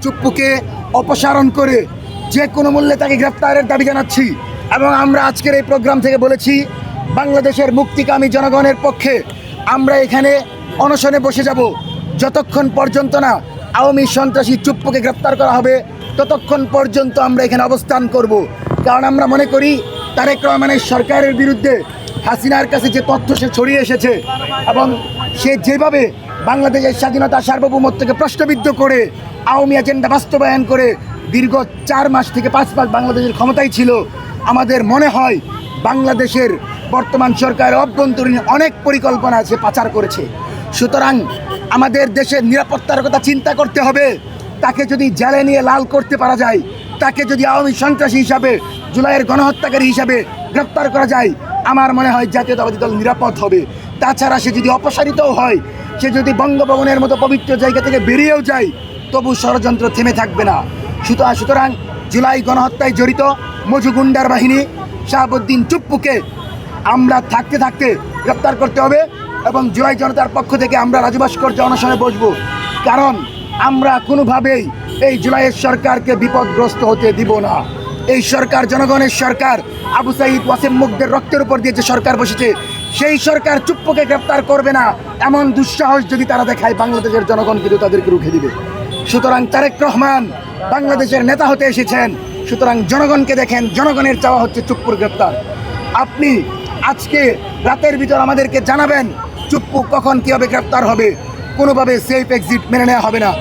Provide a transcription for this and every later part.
চুপ্পুকে অপসারণ করে যে কোনো মূল্যে তাকে গ্রেফতারের দাবি জানাচ্ছি এবং আমরা আজকের এই প্রোগ্রাম থেকে বলেছি বাংলাদেশের মুক্তিকামী জনগণের পক্ষে আমরা এখানে অনশনে বসে যাব যতক্ষণ পর্যন্ত না আওয়ামী সন্ত্রাসী চুপ্পুকে গ্রেফতার করা হবে ততক্ষণ পর্যন্ত আমরা এখানে অবস্থান করব। কারণ আমরা মনে করি তারেক রহমানের সরকারের বিরুদ্ধে হাসিনার কাছে যে তথ্য সে ছড়িয়ে এসেছে এবং সে যেভাবে বাংলাদেশের স্বাধীনতা সার্বভৌমত্বকে প্রশ্নবিদ্ধ করে আওয়ামী এজেন্ডা বাস্তবায়ন করে দীর্ঘ 4 মাস থেকে 5 মাস বাংলাদেশের ক্ষমতায় ছিল, আমাদের মনে হয় বাংলাদেশের বর্তমান সরকারের অভ্যন্তরীণ অনেক পরিকল্পনা আছে পাচার করেছে। সুতরাং আমাদের দেশের নিরাপত্তার কথা চিন্তা করতে হবে। তাকে যদি জেলে নিয়ে লাল করতে পারা যায়, তাকে যদি আওয়ামী সন্ত্রাসী হিসাবে জুলাইয়ের গণহত্যাকারী হিসাবে গ্রেপ্তার করা যায়, আমার মনে হয় জাতীয়তাবাদী দল নিরাপদ হবে। তাছাড়া সে যদি অপসারিতও হয়, সে যদি বঙ্গভবনের মতো পবিত্র জায়গা থেকে বেরিয়েও যায়, তবু ষড়যন্ত্র থেমে থাকবে না। সুতরাং জুলাই গণহত্যায় জড়িত মজু গুন্ডার বাহিনী শাহাবুদ্দিন চুপ্পুকে আমরা থাকতে থাকতে গ্রেপ্তার করতে হবে এবং জুলাই জনতার পক্ষ থেকে আমরা রাজু ভাস্কর্যে অনশনে বসব। কারণ আমরা কোনোভাবেই এই জুলাইয়ের সরকারকে বিপদগ্রস্ত হতে দিব না। এই সরকার জনগণের সরকার, আবু সাইদ ওয়াসিম মুগ্ধের রক্তের উপর দিয়ে যে সরকার বসেছে, সেই সরকার চুপ্পুকে গ্রেপ্তার করবে না এমন দুঃসাহস যদি তারা দেখায়, বাংলাদেশের জনগণ কিন্তু তাদেরকে রুখে দিবে। সুতরাং তারেক রহমান বাংলাদেশের নেতা হতে এসেছেন, সুতরাং জনগণকে দেখেন, জনগণের চাওয়া হচ্ছে চুপ্পুর গ্রেপ্তার। আপনি আজকে রাতের ভিতর আমাদেরকে জানাবেন চুপ্পু কখন কীভাবে গ্রেপ্তার হবে। কোনোভাবে সেফ এক্সিট মেনে নেওয়া হবে না।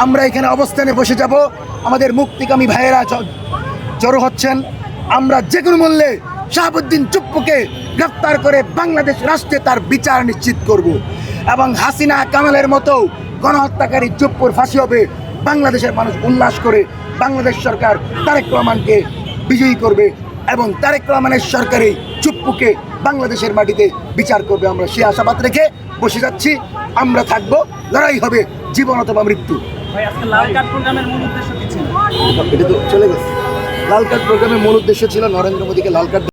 আমরা এখানে অবস্থানে বসে যাব, আমাদের মুক্তিকামী ভাইয়েরা জড়ো হচ্ছেন। আমরা যে কোনো মূল্যে শাহাবুদ্দিন চুপ্পুকে গ্রেফতার করে বাংলাদেশ রাষ্ট্রে তার বিচার নিশ্চিত করব এবং হাসিনা কামালের মতো গণহত্যাকারী চুপ্পুর ফাঁসি হবে। বাংলাদেশের মানুষ উল্লাস করে বাংলাদেশ সরকার তারেক রহমানকে বিজয়ী করবে এবং তারেক রহমানের সরকারে চুপ্পুকে বাংলাদেশের মাটিতে বিচার করবে। আমরা সে আশাবাদ রেখে বসে যাচ্ছি। আমরা থাকবো, লড়াই হবে জীবন অথবা মৃত্যু। এটা তো চলে গেছে। লাল কার্ড প্রোগ্রামের মূল উদ্দেশ্য ছিল নরেন্দ্র মোদীকে লাল কার্ড